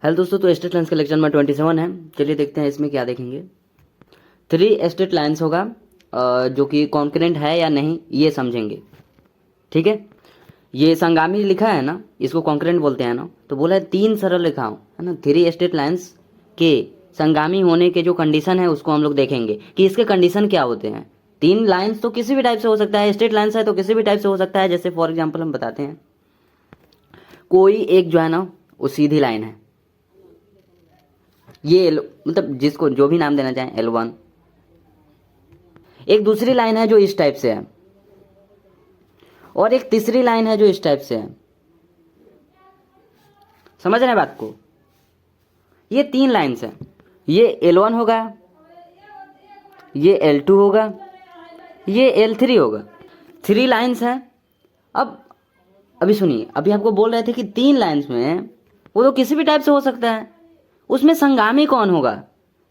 Hello दोस्तों, तो straight lines का लेक्चर नंबर 27 है। चलिए देखते हैं इसमें क्या देखेंगे। 3 स्ट्रेट लाइन्स होगा जो कि कॉन्करेंट है या नहीं ये समझेंगे। ठीक है, ये संगामी लिखा है ना, इसको कॉन्करेंट बोलते हैं ना। तो बोला है 3 सरल रेखाओं है ना, 3 स्ट्रेट लाइन्स के संगामी होने के जो कंडीशन है उसको हम लोग देखेंगे कि इसके कंडीशन क्या होते हैं। 3 लाइन्स तो किसी भी टाइप से हो सकता है, स्ट्रेट लाइन्स है तो किसी भी टाइप से हो सकता है। जैसे फॉर एग्जाम्पल हम बताते हैं, कोई एक जो है ना वो सीधी लाइन है, ये मतलब जिसको जो भी नाम देना चाहें L1। एक दूसरी लाइन है जो इस टाइप से है, और एक तीसरी लाइन है जो इस टाइप से है। समझ रहे हैं बात को? ये 3 लाइन्स हैं, ये L1 होगा, ये L2 होगा, ये L3 होगा। 3 लाइन्स हैं। अब अभी सुनिए, अभी आपको बोल रहे थे कि 3 लाइन्स में वो तो किसी भी टाइप से हो सकता है। उसमें संगामी कौन होगा?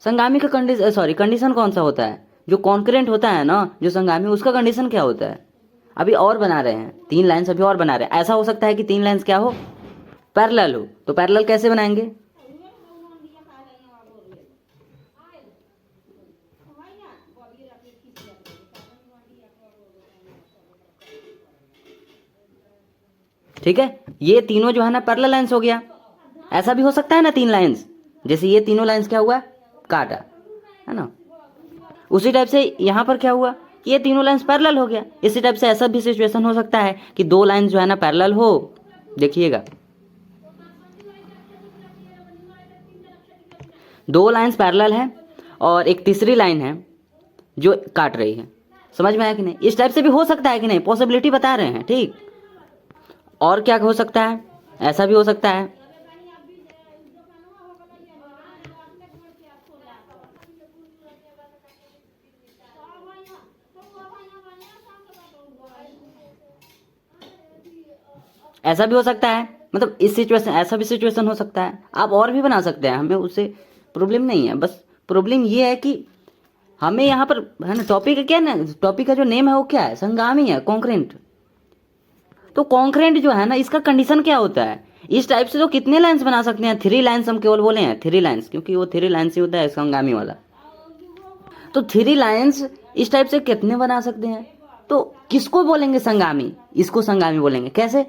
संगामी का कंडीशन कौन सा होता है? जो कॉन्करेंट होता है ना, जो संगामी, उसका कंडीशन क्या होता है? अभी और बना रहे हैं 3 लाइन्स, अभी और बना रहे हैं। ऐसा हो सकता है कि 3 लाइन्स क्या हो, पैरेलल हो। तो पैरेलल कैसे बनाएंगे? ठीक है, ये तीनों जो है ना पैरेलल लाइन्स हो गया। ऐसा भी हो सकता है ना 3 लाइन्स, जैसे ये तीनों लाइन्स क्या हुआ, काटा है ना। उसी टाइप से यहाँ पर क्या हुआ, ये तीनों लाइन्स पैरेलल हो गया। इसी टाइप से ऐसा भी सिचुएशन हो सकता है कि 2 लाइन्स जो है ना पैरेलल हो। देखिएगा, 2 लाइन्स पैरेलल है और एक तीसरी लाइन है जो काट रही है। समझ में आया कि नहीं? इस टाइप से भी हो सकता है कि नहीं, पॉसिबिलिटी बता रहे हैं। ठीक, और क्या हो सकता है? ऐसा भी हो सकता है, ऐसा भी हो सकता है। मतलब इस सिचुएशन, ऐसा भी सिचुएशन हो सकता है। आप और भी बना सकते हैं, हमें उससे प्रॉब्लम नहीं है। बस प्रॉब्लम ये है कि हमें यहाँ पर है ना, टॉपिक क्या है ना, टॉपिक का जो नेम है वो क्या है, संगामी है, कॉन्करेंट। तो कॉन्करेंट जो है ना, इसका कंडीशन क्या होता है? इस टाइप से तो कितने लाइन्स बना सकते हैं? 3 लाइन्स हम केवल बोले हैं, 3 लाइन्स, क्योंकि वो 3 लाइन्स ही होता है संगामी वाला। तो 3 लाइन्स इस टाइप से कितने बना सकते हैं? तो किसको बोलेंगे संगामी? इसको संगामी बोलेंगे। कैसे?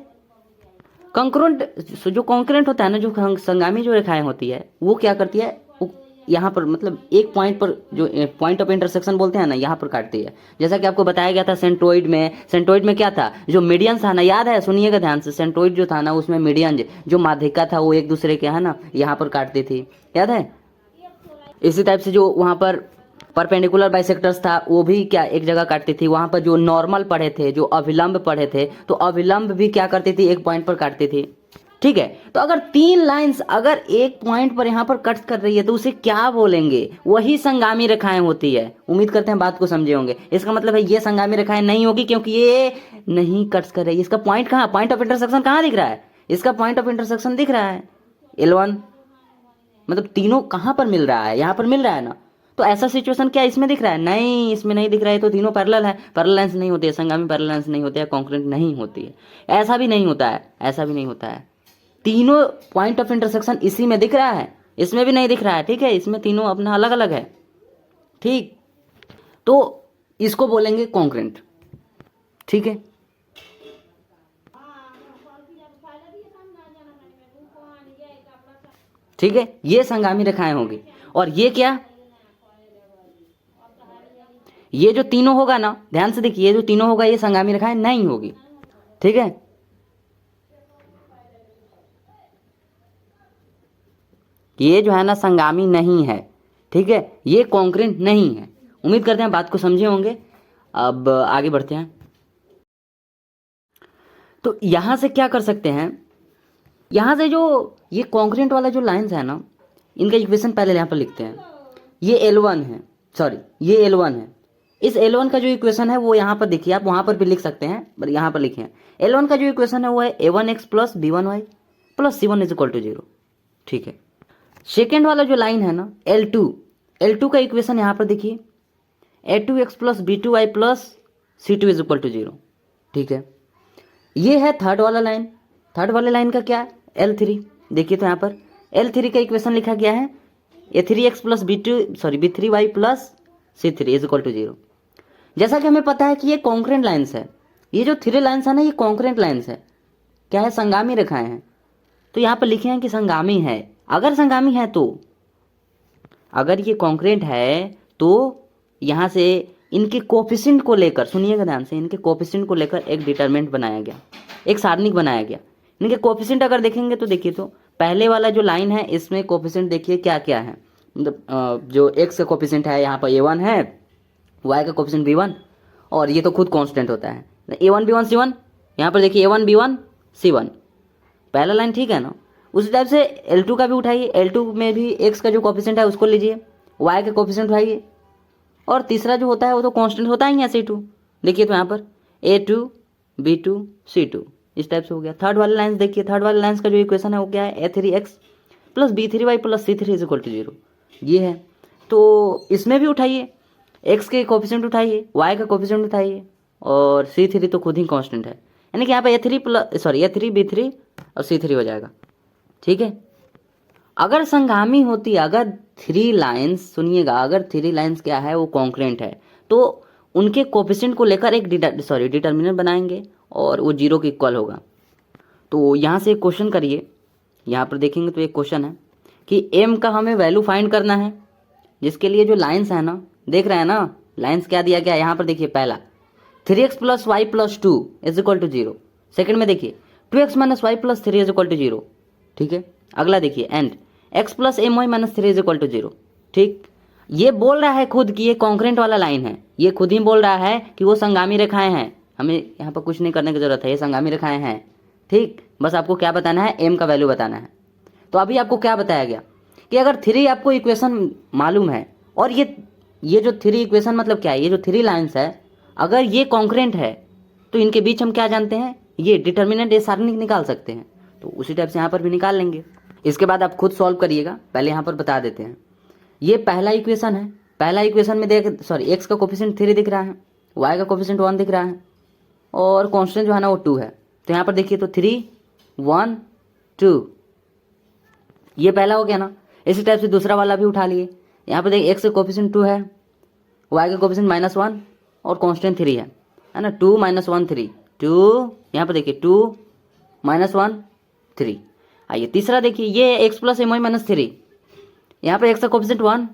कंकरेंट, जो कॉन्करेंट होता है ना, जो संगामी जो रेखाएं होती है वो क्या करती है, वो यहाँ पर मतलब एक पॉइंट पर, जो पॉइंट ऑफ इंटरसेक्शन बोलते हैं ना, यहाँ पर काटती है। जैसा कि आपको बताया गया था सेंट्रोइड में क्या था, जो मीडियन था ना, याद है? सुनिएगा ध्यान से। सेंट्रोइड जो था ना, उसमें मीडियन जो माध्यिका था वो एक दूसरे के है ना यहाँ पर काटती थी, याद है? इसी टाइप से जो वहाँ पर परपेंडिकुलर बाइसेक्टर्स था वो भी क्या एक जगह काटती थी। वहाँ पर जो नॉर्मल पढ़े थे, जो अभिलंब पढ़े थे, तो अभिलंब भी क्या करती थी, एक पॉइंट पर काटती थी। ठीक है, तो अगर 3 लाइंस अगर एक पॉइंट पर यहाँ पर कट कर रही है तो उसे क्या बोलेंगे? वही संगामी रेखाएं होती है। उम्मीद करते हैं बात को समझे होंगे। इसका मतलब है ये संगामी रेखाएं नहीं होगी क्योंकि ये नहीं कट कर रही है। इसका पॉइंट कहाँ, पॉइंट ऑफ इंटरसेक्शन कहाँ दिख रहा है? इसका पॉइंट ऑफ इंटरसेक्शन दिख रहा है L1। मतलब तीनों कहाँ पर मिल रहा है? यहाँ पर मिल रहा है ना। तो ऐसा सिचुएशन क्या इसमें दिख रहा है? नहीं, इसमें नहीं दिख रहा है। तो तीनों पैरेलल है, पैरेलल लाइंस नहीं होती है, संगामी पैरेलल लाइंस नहीं होती है, कॉन्करेंट नहीं होती है। ऐसा भी नहीं होता है, ऐसा भी नहीं होता है। तीनों पॉइंट ऑफ इंटरसेक्शन इसी में दिख रहा है, इसमें भी नहीं दिख रहा है। ठीक है, इसमें तीनों अपना अलग अलग है। ठीक, तो इसको बोलेंगे कॉन्करेंट। ठीक है, ठीक है, ये संगामी रेखाएं होगी। और ये क्या, ये जो तीनों होगा ना, ध्यान से देखिए, ये जो तीनों होगा ये संगामी रेखाएं नहीं होगी। ठीक है, ये जो है ना संगामी नहीं है। ठीक है, ये कॉन्करेंट नहीं है। उम्मीद करते हैं बात को समझे होंगे। अब आगे बढ़ते हैं। तो यहां से क्या कर सकते हैं, यहां से जो ये कॉन्करेंट वाला जो लाइंस है ना, इनका इक्वेशन पहले यहां पर लिखते हैं। ये L1 है, सॉरी ये L1 है। इस L1 का जो इक्वेशन है वो यहाँ पर देखिए, आप वहां पर भी लिख सकते हैं, पर यहाँ पर लिखे हैं। L1 का जो इक्वेशन है वो है A1x plus B1y plus C1 is equal to 0। ठीक है, सेकेंड वाला जो लाइन है ना L2 का इक्वेशन यहाँ पर देखिए, A2x plus B2y plus C2 is equal to 0। ठीक है, ये है थर्ड वाला लाइन। थर्ड वाले लाइन का क्या है, L3। देखिए तो यहाँ पर L3 का इक्वेशन लिखा गया है a3x plus b3y plus c3 is equal to 0। जैसा कि हमें पता है कि ये कॉन्करेंट लाइन्स है, ये जो 3 लाइन्स है ना ये कॉन्करेंट लाइन्स है, क्या है, संगामी रेखाएं हैं। तो यहाँ पर लिखे हैं कि संगामी है। अगर संगामी है तो, अगर ये कॉन्करेंट है तो यहाँ से इनके कोफिशिएंट को लेकर, सुनिएगा ध्यान से, इनके कोफिशिएंट को लेकर एक डिटरमिनेंट बनाया गया, एक सारणिक बनाया गया। इनके कोफिशिएंट अगर देखेंगे तो देखिए, तो पहले वाला जो लाइन है इसमें कोफिशिएंट देखिए क्या क्या है, मतलब जो एक्स का कोफिशिएंट है यहाँ पर a1 है, y का कोफिशिएंट b1, और ये तो खुद कांस्टेंट होता है a1 b1 c1। यहाँ पर देखिए a1 b1 c1, पहला लाइन ठीक है ना। उसी टाइप से L2 का भी उठाइए, L2 में भी x का जो कोफिशिएंट है उसको लीजिए, y का कोफिशिएंट उठाइए, और तीसरा जो होता है वो तो कांस्टेंट होता ही है c2। देखिए तो यहाँ पर a2 b2 c2 इस टाइप से हो गया। थर्ड वाली लाइन्स देखिए, थर्ड वाली लाइन्स का जो इक्वेशन है वो क्या है, a3x plus b3y plus c3 is equal to 0, ये है। तो इसमें भी उठाइए, x के कोफिशिएंट उठाइए, y का कोफिशिएंट उठाइए, और c3 तो खुद ही कांस्टेंट है, यानी कि यहाँ पे a3 b3 और c3 हो जाएगा, ठीक है। अगर संगामी होती, अगर 3 लाइन्स, सुनिएगा, अगर 3 लाइन्स क्या है वो कॉन्करेंट है तो उनके कोफिशिएंट को लेकर एक डिटर्मिनेंट बनाएंगे और वो 0 के इक्वल होगा। तो यहाँ से एक क्वेश्चन करिए, यहाँ पर देखेंगे तो एक क्वेश्चन है कि m का हमें वैल्यू फाइंड करना है, जिसके लिए जो लाइन्स है ना, देख रहे हैं ना लाइन्स क्या दिया गया है। यहाँ पर देखिए पहला 3x plus y plus 2 is equal to 0, second में देखिए 2x minus y plus 3 is equal to 0, ठीक है। अगला देखिए and x plus m y minus 3 is equal to 0, ठीक। ये बोल रहा है खुद कि ये कॉन्करेंट वाला लाइन है, ये खुद ही बोल रहा है कि वो संगामी रेखाएं हैं, हमें यहाँ पर कुछ नहीं करने की जरूरत है, ये संगामी रेखाएं हैं, ठीक। बस आपको क्या बताना है, m का वैल्यू बताना है। तो अभी आपको क्या बताया गया कि अगर 3 आपको इक्वेशन मालूम है, और ये जो 3 इक्वेशन मतलब क्या है, ये जो 3 लाइन्स है अगर ये कॉन्करेंट है तो इनके बीच हम क्या जानते हैं, ये डिटर्मिनेंट, ये सारणिक निकाल सकते हैं। तो उसी टाइप से यहाँ पर भी निकाल लेंगे। इसके बाद आप खुद सॉल्व करिएगा, पहले यहाँ पर बता देते हैं। ये पहला इक्वेशन है, पहला इक्वेशन में एक्स का कोफिशिएंट 3 दिख रहा है, वाई का कोफिशिएंट 1 दिख रहा है, और कांस्टेंट जो है ना वो 2 है। तो यहाँ पर देखिए तो 3 1 2, ये पहला हो गया ना। इसी टाइप से दूसरा वाला भी उठा लिए, यहाँ पर देखिए एक्स का कोफिशिएंट 2 है, वाई का कोफिशिएंट -1 और कांस्टेंट 3 है ना, 2 - 1 3 2, यहाँ पर देखिए 2 - 1 3। आइए तीसरा देखिए, ये x plus m y minus 3, यहाँ पर x का कोफिशिएंट 1,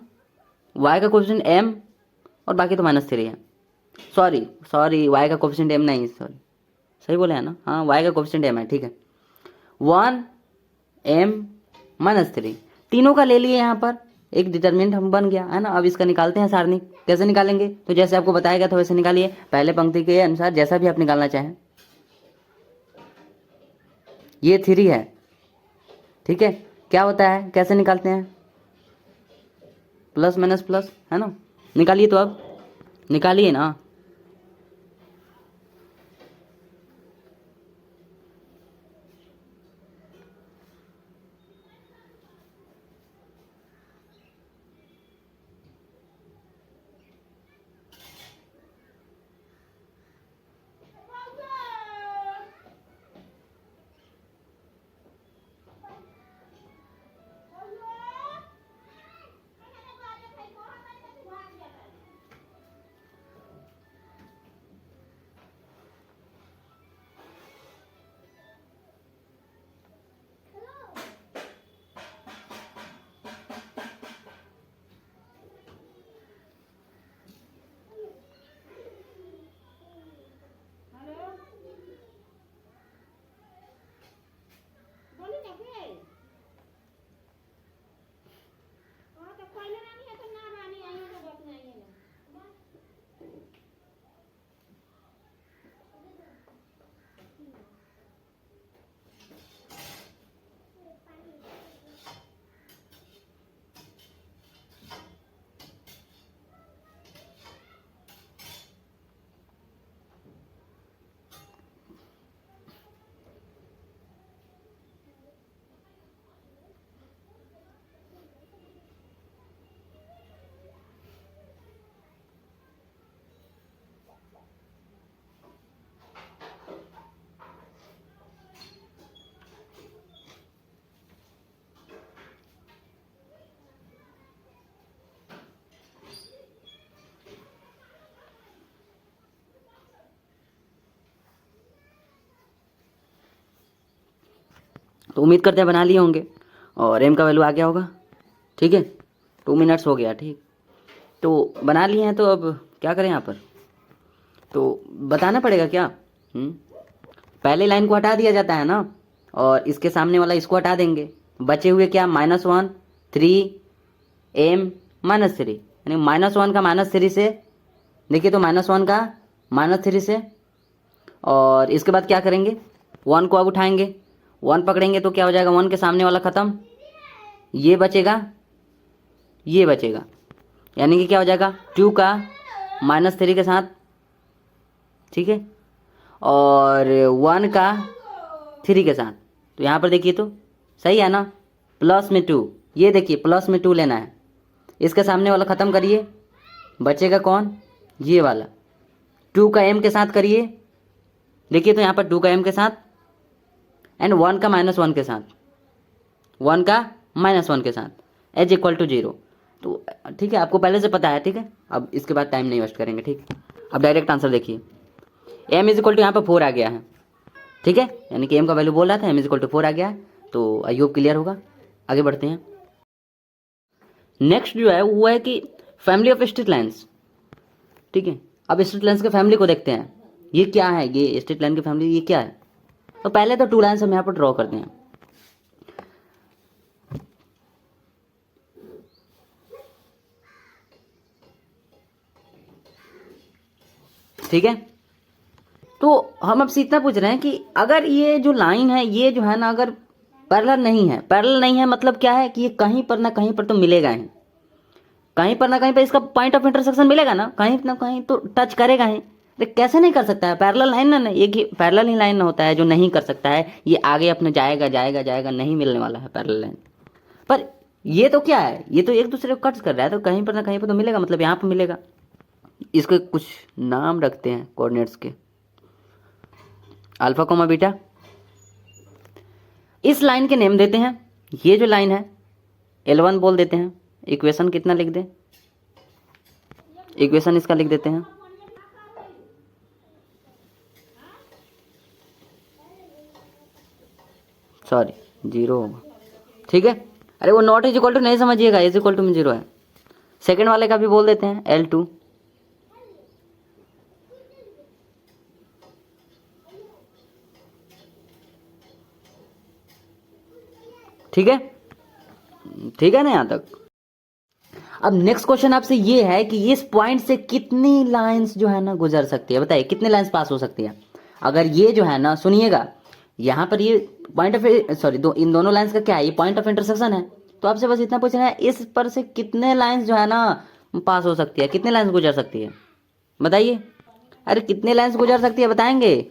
y का कोफिशिएंट m, और बाकी तो -3 है। सॉरी y का कोफिशिएंट m नहीं, सॉरी, सही बोले हैं ना, हाँ y का कोफिशिएंट m है, ठीक है। 1 m -3 तीनों का ले लिए, यहाँ पर एक डिटर्मिनेंट हम बन गया है ना। अब इसका निकालते हैं सारणिक, कैसे निकालेंगे, तो जैसे आपको बताया गया था वैसे निकालिए, पहले पंक्ति के अनुसार जैसा भी आप निकालना चाहें। ये 3 है, ठीक है। क्या होता है, कैसे निकालते हैं, प्लस माइनस प्लस, है ना। निकालिए, तो अब निकालिए ना। तो उम्मीद करते हैं बना लिए होंगे और m का वैल्यू आ गया होगा। ठीक है, 2 मिनट्स हो गया। ठीक, तो बना लिए हैं, तो अब क्या करें यहाँ पर, तो बताना पड़ेगा क्या। पहले लाइन को हटा दिया जाता है ना, और इसके सामने वाला इसको हटा देंगे, बचे हुए क्या -1 3 m -3, यानी -1 का -3 से, देखिए तो -1 का -3 से, और इसके बाद क्या करेंगे, 1 को अब उठाएंगे, 1 पकड़ेंगे तो क्या हो जाएगा, 1 के सामने वाला ख़त्म, ये बचेगा, ये बचेगा, यानी कि क्या हो जाएगा 2 का -3 के साथ। ठीक है, और 1 का 3 के साथ, तो यहाँ पर देखिए तो सही है ना, प्लस में 2, ये देखिए प्लस में 2 लेना है, इसके सामने वाला ख़त्म करिए, बचेगा कौन, ये वाला, 2 का m के साथ करिए, देखिए तो यहाँ पर 2 का m के साथ एंड 1 का -1 के साथ, 1 का -1 के साथ एज इक्वल टू 0। तो ठीक है, आपको पहले से पता है। ठीक है, अब इसके बाद टाइम नहीं वेस्ट करेंगे। ठीक, अब डायरेक्ट आंसर देखिए, m इज इक्वल टू यहाँ पर 4 आ गया है। ठीक है, यानी कि m का वैल्यू बोल रहा था, m इज इक्वल टू 4 आ गया है। तो आई होप क्लियर होगा, आगे बढ़ते हैं। नेक्स्ट जो है वो है कि फैमिली ऑफ स्ट्रेट लाइन्स। ठीक है, अब स्ट्रेट लाइन्स के फैमिली को देखते हैं, ये क्या है, ये स्ट्रेट लाइन की फैमिली ये क्या है। तो पहले तो 2 लाइन्स हम यहाँ पर ड्रॉ करते हैं। ठीक है, तो हम अब से इतना पूछ रहे हैं कि अगर ये जो लाइन है, ये जो है ना, अगर पैरेलल नहीं है, पैरेलल नहीं है मतलब क्या है कि ये कहीं पर ना कहीं पर तो मिलेगा ही, कहीं पर ना कहीं पर इसका पॉइंट ऑफ इंटरसेक्शन मिलेगा ना कहीं तो टच करेगा ही। तो कैसे नहीं कर सकता है, पैरेलल लाइन ना, ये कि पैरेलल ही लाइन होता है जो नहीं कर सकता है, ये आगे अपने जाएगा जाएगा जाएगा, नहीं मिलने वाला है पैरेलल लाइन। पर ये तो क्या है, ये तो एक दूसरे को कट कर रहा है, तो कहीं पर ना कहीं पर तो मिलेगा, मतलब यहाँ पर मिलेगा। इसके कुछ नाम रखते हैं कोऑर्डिनेट्स के, अल्फा कोमा बीटा, इस लाइन के नेम देते हैं। ये जो लाइन है L1 बोल देते हैं। इक्वेशन कितना लिख दें, इक्वेशन इसका लिख देते हैं, सॉरी 0 होगा। ठीक है, अरे वो नॉट इज इक्वल टू नहीं समझिएगा, इज इक्वल टू में 0 है। सेकेंड वाले का भी बोल देते हैं L2। ठीक है, ठीक है ना यहाँ तक। अब नेक्स्ट क्वेश्चन आपसे ये है कि इस पॉइंट से कितनी लाइंस जो है ना गुजर सकती है, बताइए कितनी लाइंस पास हो सकती है। अगर ये जो है ना, सुनिएगा, यहाँ पर ये पॉइंट ऑफ, सॉरी इन दोनों लाइंस का क्या है, ये पॉइंट ऑफ इंटरसेक्शन है। तो आपसे बस इतना पूछना है, इस पर से कितने लाइंस जो है ना पास हो सकती है, कितने लाइंस गुजर सकती है, बताइए। अरे कितने लाइंस गुजर सकती है, बताएंगे।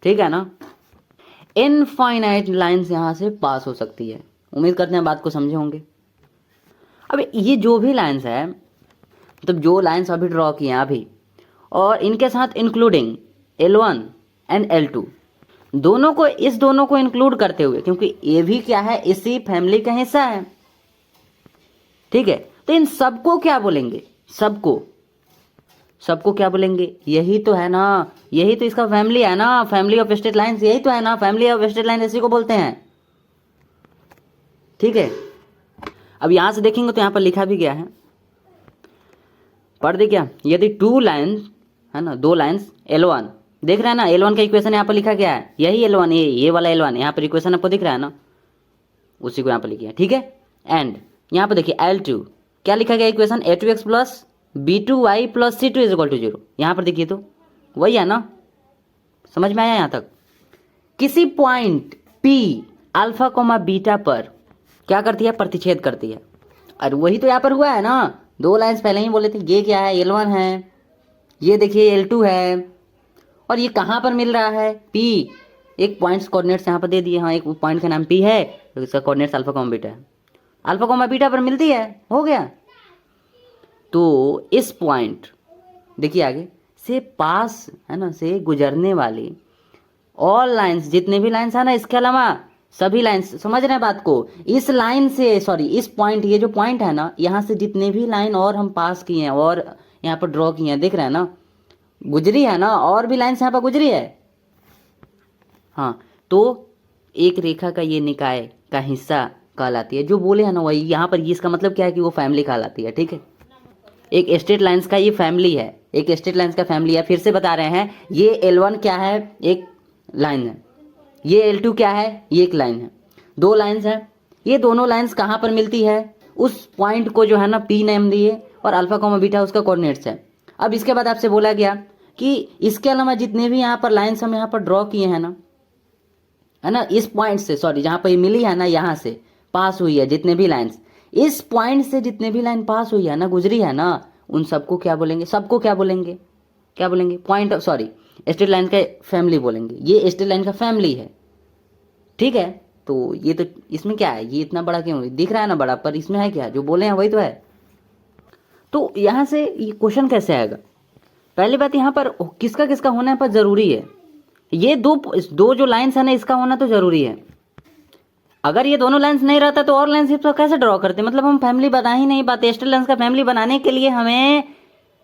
ठीक है ना, इनफाइनाइट लाइंस यहाँ से पास हो सकती है। उम्मीद करते हैं बात को समझे होंगे। अब ये जो भी लाइंस है, मतलब जो लाइंस अभी ड्रॉ किए हैं अभी, और इनके साथ इंक्लूडिंग L1 एंड L2, दोनों को, इस दोनों को इंक्लूड करते हुए, क्योंकि ये भी क्या है, इसी फैमिली का हिस्सा है। ठीक है, तो इन सबको क्या बोलेंगे, सबको क्या बोलेंगे, यही तो है ना, यही तो इसका फैमिली है ना, फैमिली ऑफ स्ट्रेट लाइंस, यही तो है ना, फैमिली ऑफ स्ट्रेट लाइन इसी को बोलते हैं। ठीक है, अब यहां से देखेंगे तो यहां पर लिखा भी गया है, पढ़ दे क्या, यदि 2 लाइंस है ना, 2 लाइंस L1, देख रहे हैं ना, L1 का इक्वेशन यहाँ पर लिखा गया है, यही L1, ये वाला L1 यहाँ पर इक्वेशन आपको दिख रहा है ना, उसी को यहाँ पर लिखा है। ठीक है, एंड यहाँ पर देखिए L2 क्या लिखा गया, equation A2x plus B2y plus C2 is equal to 0। यहाँ पर देखिए तो वही है ना, समझ में आया यहाँ तक। किसी point P alpha comma beta पर क्या करती है, प्रतिच्छेद करती है। और वही तो यहाँ पर हुआ है ना, 2 लाइंस पहले ही बोले थे, ये क्या है, L1 है, ये देखिए L2 है, और ये कहाँ पर मिल रहा है, P, एक पॉइंट्स कोऑर्डिनेट्स यहाँ पर दे दिए, हाँ एक पॉइंट का नाम P है, तो इसका कोऑर्डिनेट्स अल्फा कोमा बीटा है, अल्फा कोमा बीटा पर मिलती है, हो गया। तो इस पॉइंट देखिए आगे से पास है ना, से गुजरने वाली ऑल लाइंस, जितने भी लाइंस है ना, इसके अलावा सभी लाइन्स, समझ रहे हैं बात को? इस लाइन से, सॉरी इस पॉइंट, ये जो पॉइंट है ना, यहाँ से जितने भी लाइन और हम पास किए हैं और यहाँ पर ड्रॉ किए हैं, देख रहे हैं ना, गुजरी है ना, और भी लाइन्स यहाँ पर गुजरी है। हाँ, तो एक रेखा का ये निकाय का हिस्सा कहलाती है, जो बोले है ना वही। यहाँ पर इसका मतलब क्या है कि वो फैमिली कहलाती है, ठीक है। एक स्ट्रेट लाइन्स का ये फैमिली है, एक स्ट्रेट लाइन्स का फैमिली है। फिर से बता रहे हैं, ये L1 क्या है, एक लाइन है, ये L2 क्या है, ये एक लाइन है, दो लाइन्स है। ये दोनों लाइन्स कहाँ पर मिलती है, उस पॉइंट को जो है ना P नेम दिए, और अल्फा कॉमा बीटा उसका कोऑर्डिनेट्स है। अब इसके बाद आपसे बोला गया कि इसके अलावा जितने भी यहाँ पर लाइन्स हम यहाँ पर ड्रॉ किए हैं ना, है ना, इस पॉइंट से, सॉरी जहाँ पर ये मिली है ना, यहाँ से पास हुई है जितने भी लाइन्स, इस पॉइंट से जितने भी लाइन पास हुई है ना, गुजरी है ना, उन सबको क्या बोलेंगे, सबको क्या बोलेंगे, क्या बोलेंगे, पॉइंट, सॉरी स्ट्रेट लाइन का फैमिली बोलेंगे। ये स्ट्रेट लाइन का फैमिली है, ठीक है। तो ये तो इसमें क्या है, ये इतना बड़ा क्यों दिख रहा है ना बड़ा, पर इसमें है क्या, जो बोले हैं वही तो है। तो यहाँ से ये क्वेश्चन कैसे आएगा? पहली बात, यहाँ पर किसका किसका होना है पर जरूरी है, ये दो जो लाइन्स है ना, इसका होना तो जरूरी है। अगर ये दोनों लाइन्स नहीं रहता तो और लाइन्स तो कैसे ड्रॉ करते, मतलब हम फैमिली बना ही नहीं पाते। स्ट्रेट लाइन्स का फैमिली बनाने के लिए हमें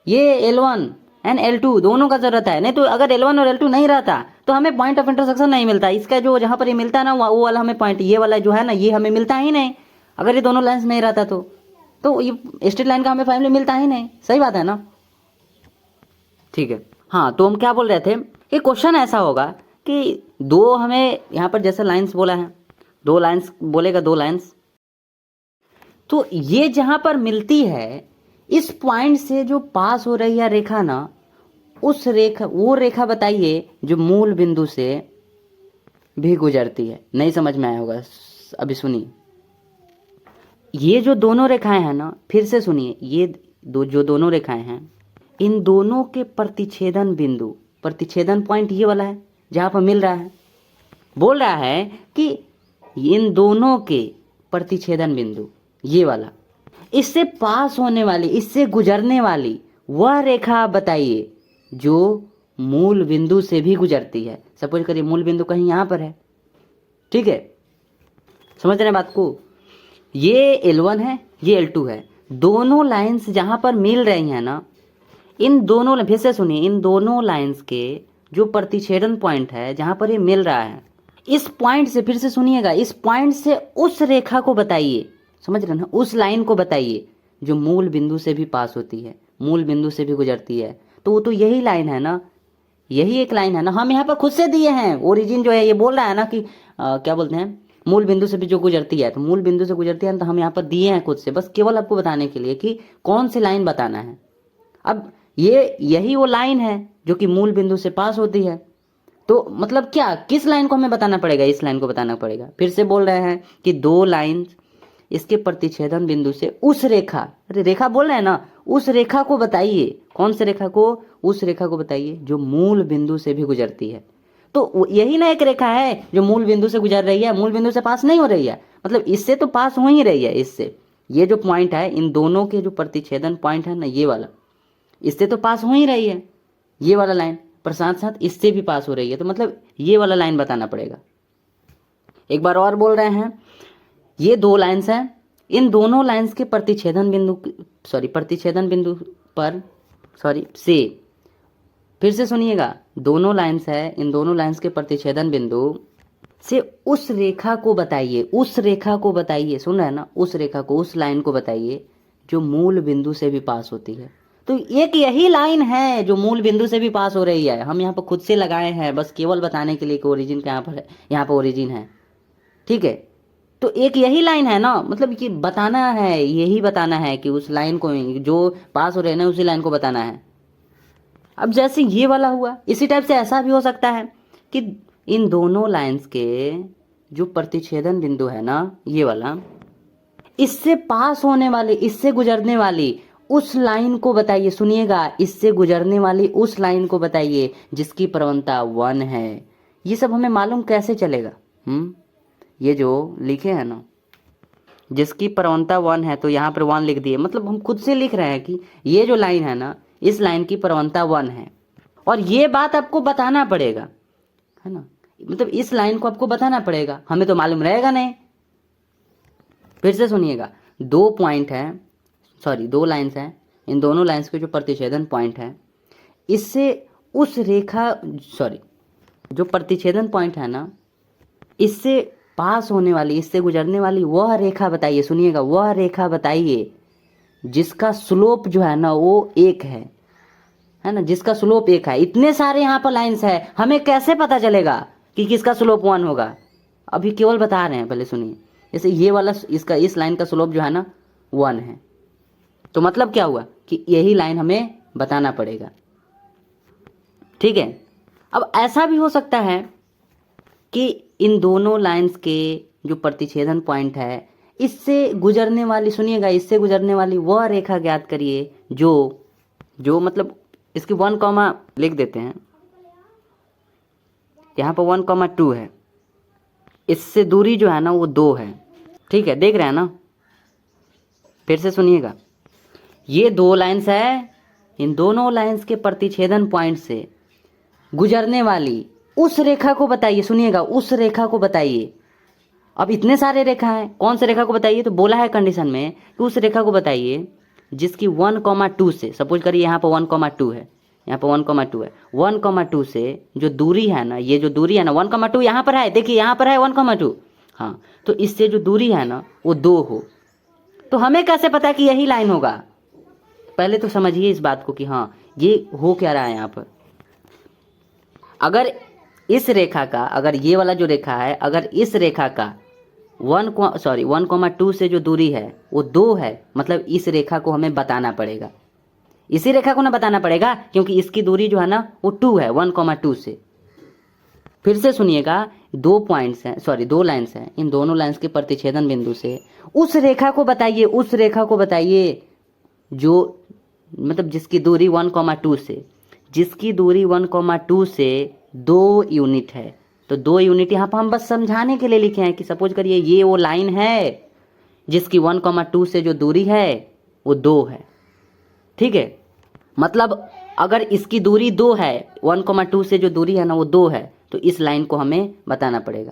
ये L1 एंड L2 दोनों का जरूरत है। नहीं तो अगर L1 और L2 नहीं रहता तो हमें पॉइंट ऑफ इंटरसेक्शन नहीं मिलता। इसका जो जहाँ पर ये मिलता है ना, वो वाला हमें पॉइंट, ये वाला जो है ना, ये हमें मिलता ही नहीं अगर ये दोनों लाइन्स नहीं रहता तो ये स्ट्रेट लाइन का हमें फैमिली मिलता ही नहीं। सही बात है ना, ठीक है। हाँ, तो हम क्या बोल रहे थे कि क्वेश्चन ऐसा होगा कि दो हमें यहाँ पर जैसे लाइन्स बोला है, दो लाइन्स बोलेगा, दो लाइन्स, तो ये जहां पर मिलती है, इस पॉइंट से जो पास हो रही है रेखा ना, उस रेखा, वो रेखा बताइए जो मूल बिंदु से भी गुजरती है। नहीं समझ में आया होगा, अभी सुनिए। ये जो दोनों रेखाएं हैं ना, फिर से सुनिए, ये जो दोनों रेखाएं हैं, इन दोनों के प्रतिच्छेदन बिंदु, प्रतिच्छेदन पॉइंट ये वाला है जहां पर मिल रहा है। बोल रहा है कि इन दोनों के प्रतिच्छेदन बिंदु ये वाला, इससे पास होने वाली, इससे गुजरने वाली वह रेखा बताइए जो मूल बिंदु से भी गुजरती है। सपोज करिए मूल बिंदु कहीं यहाँ पर है, ठीक है, समझ रहे हैं बात को? ये L1 है, ये L2 है, दोनों लाइंस जहां पर मिल रही हैं ना, इन दोनों, फिर से सुनिए, इन दोनों लाइंस के जो प्रतिच्छेदन पॉइंट है जहां पर ये मिल रहा है, इस पॉइंट से, फिर से सुनिएगा, इस पॉइंट से उस रेखा को बताइए, समझ रहे ना, उस लाइन को बताइए जो मूल बिंदु से भी पास होती है, मूल बिंदु से भी गुजरती है। तो वो तो यही लाइन है ना, यही एक लाइन है ना। हम यहाँ पर खुद से दिए हैं, ओरिजिन जो है ये बोल रहा है ना कि क्या बोलते हैं, मूल बिंदु से भी जो गुजरती है, तो मूल बिंदु से गुजरती है, तो हम यहाँ पर दिए हैं खुद से, बस केवल आपको बताने के लिए कि कौन सी लाइन बताना है। अब ये यही वो लाइन है जो कि मूल बिंदु से पास होती है, तो मतलब क्या, किस लाइन को हमें बताना पड़ेगा, इस लाइन को बताना पड़ेगा। फिर से बोल रहे हैं कि दो लाइन इसके प्रतिच्छेदन बिंदु से उस रेखा, अरे रेखा बोल रहे हैं ना, उस रेखा को बताइए। कौन से रेखा को? उस रेखा को बताइए जो मूल बिंदु से भी गुजरती है। तो यही ना एक रेखा है जो मूल बिंदु से गुजर रही है, मूल बिंदु से पास नहीं हो रही है, मतलब इससे तो पास हो ही रही है। इससे ये जो पॉइंट है, इन दोनों के जो प्रतिच्छेदन पॉइंट है ना, ये वाला, इससे तो पास हो ही रही है ये वाला लाइन, पर साथ साथ इससे भी पास हो रही है, तो मतलब ये वाला लाइन बताना पड़ेगा। एक बार और बोल रहे हैं, ये दो लाइन्स हैं, इन दोनों लाइन्स के प्रतिच्छेदन बिंदु, सॉरी प्रतिच्छेदन बिंदु पर, सॉरी से, फिर से सुनिएगा, दोनों लाइन्स है, इन दोनों लाइन्स के प्रतिच्छेदन बिंदु से उस रेखा को बताइए, उस रेखा को बताइए, सुन रहे हैं ना, उस रेखा को, उस लाइन को बताइए जो मूल बिंदु से भी पास होती है। तो एक यही लाइन है जो मूल बिंदु से भी पास हो रही है, हम यहाँ पर खुद से लगाए हैं बस केवल बताने के लिए कि ओरिजिन कहाँ पर है, यहाँ पर ओरिजिन है, ठीक है। तो एक यही लाइन है ना, मतलब कि बताना है, यही बताना है कि उस लाइन को जो पास हो रहे हैं ना, उसी लाइन को बताना है। अब जैसे ये वाला हुआ, इसी टाइप से ऐसा भी हो सकता है कि इन दोनों लाइंस के जो प्रतिच्छेदन बिंदु है ना, ये वाला, इससे पास होने वाली, इससे गुजरने वाली उस लाइन को बताइए। सुनिएगा, इससे गुजरने वाली उस लाइन को बताइए जिसकी प्रवणता 1 है। ये सब हमें मालूम कैसे चलेगा? ये जो लिखे हैं ना, जिसकी प्रवणता 1 है, तो यहाँ पर 1 लिख दिए, मतलब हम खुद से लिख रहे हैं कि ये जो लाइन है ना, इस लाइन की प्रवणता 1 है, और ये बात आपको बताना पड़ेगा, है ना। मतलब इस लाइन को आपको बताना पड़ेगा, हमें तो मालूम रहेगा नहीं। फिर से सुनिएगा, दो पॉइंट है, सॉरी दो लाइंस हैं, इन दोनों लाइंस के जो प्रतिच्छेदन पॉइंट है, इससे उस रेखा, सॉरी जो प्रतिच्छेदन पॉइंट है ना, इससे पास होने वाली, इससे गुजरने वाली वह रेखा बताइए, सुनिएगा, वह रेखा बताइए जिसका स्लोप जो है ना वो एक है ना, जिसका स्लोप एक है। इतने सारे यहाँ पर लाइंस है, हमें कैसे पता चलेगा कि किसका स्लोप 1 होगा? अभी केवल बता रहे हैं, पहले सुनिए। जैसे ये वाला, इसका, इस लाइन का स्लोप जो है ना 1 है, तो मतलब क्या हुआ कि यही लाइन हमें बताना पड़ेगा, ठीक है। अब ऐसा भी हो सकता है कि इन दोनों लाइंस के जो प्रतिच्छेदन पॉइंट है, इससे गुजरने वाली, सुनिएगा, इससे गुजरने वाली वह रेखा ज्ञात करिए जो मतलब इसकी 1 कॉमा लिख देते हैं, यहाँ पर 1,2 है, इससे दूरी जो है ना वो 2 है, ठीक है, देख रहे हैं ना। फिर से सुनिएगा, ये दो लाइंस है, इन दोनों लाइंस के प्रतिच्छेदन पॉइंट से गुजरने वाली उस रेखा को बताइए, सुनिएगा, उस रेखा को बताइए। अब इतने सारे रेखा हैं, कौन से रेखा को बताइए? तो बोला है कंडीशन में कि उस रेखा को बताइए जिसकी 1,2 से, सपोज करिए यहाँ पर 1,2 है, यहाँ पर 1,2 है, 1,2 से जो दूरी है ना, ये जो दूरी है ना 1,2 यहाँ पर है, देखिए यहाँ पर है 1,2, हाँ, तो इससे जो दूरी है ना वो 2 हो। तो हमें कैसे पता कि यही लाइन होगा? पहले तो समझिए इस बात को कि हाँ ये हो क्या रहा है यहाँ पर। अगर इस रेखा का, अगर ये वाला जो रेखा है, अगर इस रेखा का 1,2 से जो दूरी है वो 2 है, मतलब इस रेखा को हमें बताना पड़ेगा, इसी रेखा को ना बताना पड़ेगा, क्योंकि इसकी दूरी जो है ना वो 2 है 1,2 से। फिर से सुनिएगा, दो पॉइंट्स हैं, सॉरी दो लाइंस हैं, इन दोनों लाइंस के प्रतिच्छेदन बिंदु से उस रेखा को बताइए, उस रेखा को बताइए जो मतलब जिसकी दूरी 1,2 से, जिसकी दूरी 1,2 से 2 यूनिट है। तो 2 यूनिट यहाँ पर हम बस समझाने के लिए लिखे हैं कि सपोज करिए ये वो लाइन है जिसकी 1,2 से जो दूरी है वो 2 है, ठीक है। मतलब अगर इसकी दूरी 2 है, 1,2 से जो दूरी है ना वो 2 है, तो इस लाइन को हमें बताना पड़ेगा।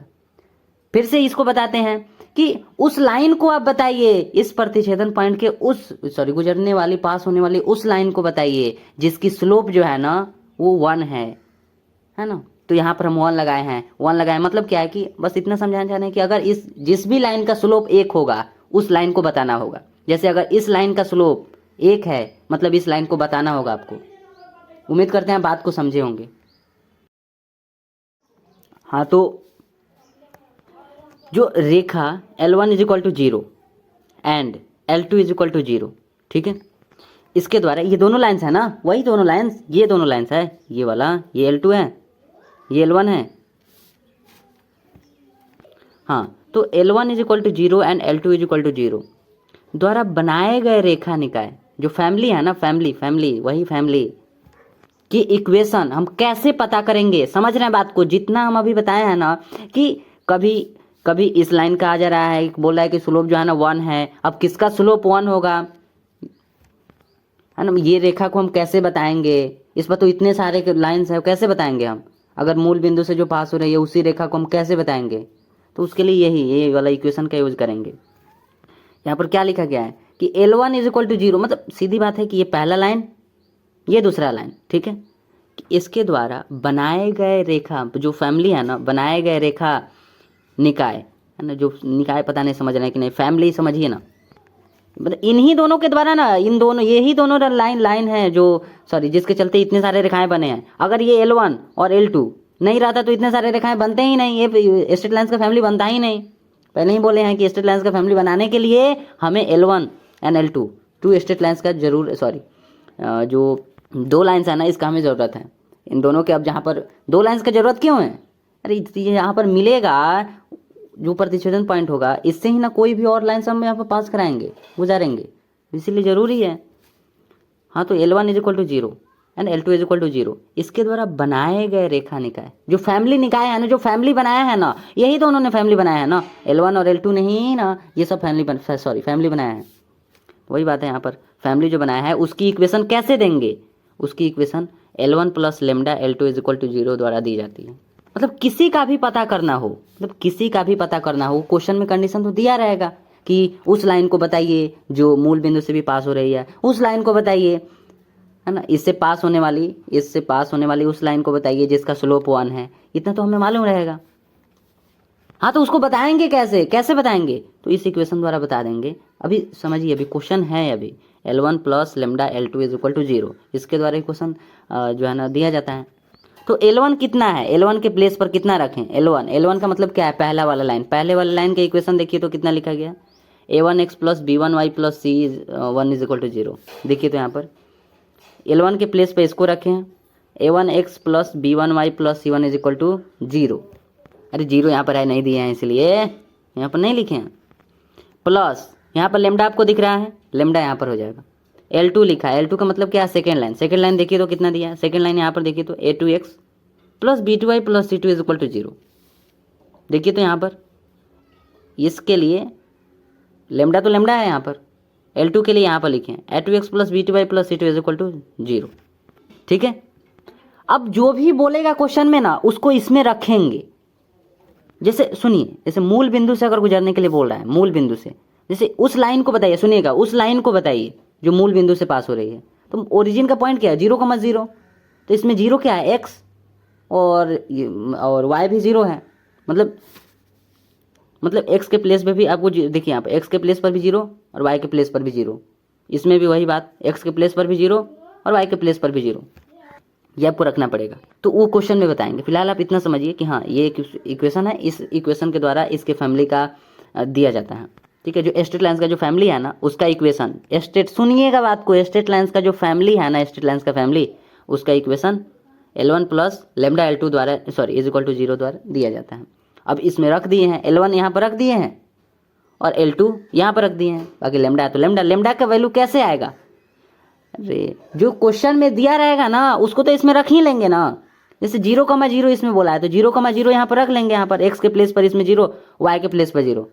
फिर से इसको बताते हैं कि उस लाइन को आप बताइए, इस प्रतिच्छेदन पॉइंट के उस, सॉरी गुजरने वाली, पास होने वाली उस लाइन को बताइए जिसकी स्लोप जो है ना वो 1 है ना। तो यहाँ पर हम 1 लगाए हैं, 1 लगाए, मतलब क्या है कि बस इतना समझाना चाह रहे हैं कि अगर इस जिस भी लाइन का स्लोप 1 होगा उस लाइन को बताना होगा। जैसे अगर इस लाइन का स्लोप 1 है, मतलब इस लाइन को बताना होगा आपको। उम्मीद करते हैं बात को समझे होंगे। हाँ, तो जो रेखा L1 = 0 एंड L2 = 0, ठीक है, इसके द्वारा, ये दोनों लाइंस है ना, वही दोनों लाइंस, ये दोनों लाइंस है, ये वाला, ये L2 है, ये L1 है, हाँ, तो L1 = 0 एंड L2 = 0 द्वारा बनाए गए रेखा निकाय, जो फैमिली है ना, फैमिली वही फैमिली की इक्वेशन हम कैसे पता करेंगे? समझ रहे हैं बात को? जितना हम अभी बताए हैं ना कि कभी इस लाइन का आ जा रहा है, बोल रहा है कि स्लोप जो है ना 1 है, अब किसका स्लोप 1 होगा, है ना, ये रेखा को हम कैसे बताएंगे? इस पर तो इतने सारे लाइंस है, कैसे बताएंगे हम? अगर मूल बिंदु से जो पास हो रही है उसी रेखा को हम कैसे बताएंगे? तो उसके लिए ये वाला इक्वेशन का यूज करेंगे। यहाँ पर क्या लिखा गया है कि L1 = 0, मतलब सीधी बात है कि ये पहला लाइन, ये दूसरा लाइन, ठीक है, इसके द्वारा बनाए गए रेखा, जो फैमिली है ना, बनाए गए रेखा निकाय है ना, जो निकाय पता नहीं समझ रहे हैं कि नहीं, फैमिली समझिए ना, मतलब इन्हीं दोनों के द्वारा ना, इन दोनों, यही दोनों लाइन है जो, सॉरी, जिसके चलते इतने सारे रेखाएं बने हैं। अगर ये L1 और L2 नहीं रहता तो इतने सारे रेखाएं बनते ही नहीं, ये स्ट्रेट लाइंस का फैमिली बनता ही नहीं। पहले ही बोले हैं कि स्ट्रेट लाइंस का फैमिली बनाने के लिए हमें L1 and L2, 2 straight lines का जरूर, सॉरी जो 2 लाइंस है ना इसका हमें ज़रूरत है, इन दोनों के। अब जहाँ पर 2 लाइंस की ज़रूरत क्यों है? अरे यहाँ पर मिलेगा जो प्रतिच्छेदन पॉइंट होगा, इससे ही ना कोई भी और लाइन हम यहाँ पर पास कराएंगे, गुजारेंगे, इसीलिए ज़रूरी है। हाँ, तो L1 = 0 एंड L2 = 0 इसके द्वारा बनाए गए रेखा निकाय, जो फैमिली निकाय है ना, जो फैमिली बनाया है ना, यही दोनों ने फैमिली बनाया है ना, L1 और L2 नहीं ना, ये सब फैमिली बनाया है। वही बात है, यहाँ पर फैमिली जो बनाया है उसकी इक्वेशन कैसे देंगे? उसकी इक्वेशन L1 + λ L2 = 0 द्वारा दी जाती है। मतलब किसी का भी पता करना हो, मतलब किसी का भी पता करना हो, क्वेश्चन में कंडीशन तो दिया रहेगा कि उस लाइन को बताइए जो मूल बिंदु से भी पास हो रही है, उस लाइन को बताइए, है ना, इससे पास होने वाली उस लाइन को बताइए जिसका स्लोप 1 है। इतना तो हमें मालूम रहेगा। हाँ, तो उसको बताएंगे कैसे, कैसे बताएंगे, तो इस इक्वेशन द्वारा बता देंगे। अभी समझिए, अभी क्वेश्चन है, अभी L1 plus lambda L2 is equal to 0, इसके द्वारा इक्वेशन जो है ना दिया जाता है। तो L1 कितना है, L1 के प्लेस पर कितना रखें, L1 का मतलब क्या है, पहला वाला लाइन, पहले वाला लाइन का इक्वेशन देखिए तो कितना लिखा गया, A1x plus B1y plus C1 is equal to 0। देखिए तो यहाँ पर L1 के प्लेस पर इसको रखें, A1x plus B1y plus C1 is equal to 0। अरे 0 यहाँ पर है, नहीं दिए हैं इसलिए यहाँ पर नहीं लिखे हैं। प्लस यहाँ पर लेमडा आपको दिख रहा है, लेमडा यहाँ पर हो जाएगा। L2 लिखा है, L2 का मतलब क्या है, सेकेंड लाइन देखिए तो कितना दिया है, सेकेंड लाइन यहाँ पर देखिए तो A2x plus B2y plus C2 is equal to 0। देखिए तो यहाँ पर इसके लिए लेमडा तो लेमडा है यहाँ पर, L2 के लिए यहाँ पर लिखे हैं A2x plus B2y plus C2 is equal to 0। ठीक है, अब जो भी बोलेगा क्वेश्चन में ना उसको इसमें रखेंगे। जैसे सुनिए, जैसे मूल बिंदु से अगर गुजरने के लिए बोल रहा है, मूल बिंदु से, जैसे उस लाइन को बताइए, सुनिएगा, उस लाइन को बताइए जो मूल बिंदु से पास हो रही है। तो ओरिजिन का पॉइंट क्या है, 0,0। तो इसमें 0 क्या है, x, और y भी 0 है। मतलब x के प्लेस पे भी आपको देखिए, यहाँ पर x के प्लेस पर भी 0 और y के प्लेस पर भी 0। इसमें भी वही बात, x के प्लेस पर भी 0 और y के प्लेस पर भी 0, ये आपको रखना पड़ेगा। तो वो क्वेश्चन में बताएंगे। फिलहाल आप इतना समझिए कि हाँ, ये एक इक्वेशन है, इस इक्वेशन के द्वारा इसके फैमिली का दिया जाता है। ठीक है, जो स्ट्रेट लाइंस का जो फैमिली है ना उसका इक्वेशन, स्ट्रेट, सुनिएगा बात को, स्ट्रेट लाइंस का जो फैमिली है ना, स्ट्रेट लाइंस का फैमिली, उसका equation L1 plus lambda L2 द्वारा इज इक्वल टू 0 द्वारा दिया जाता है। अब इसमें रख दिए हैं, L1 यहाँ पर रख दिए हैं और L2 यहाँ पर रख दिए हैं, बाकी लेमडा है तो लेमडा का वैल्यू कैसे आएगा, अरे जो क्वेश्चन में दिया रहेगा ना उसको तो इसमें रख ही लेंगे ना। जैसे 0,0 इसमें बोला है तो 0,0 यहाँ पर रख लेंगे, यहाँ पर x के प्लेस पर इसमें 0, y के प्लेस पर 0,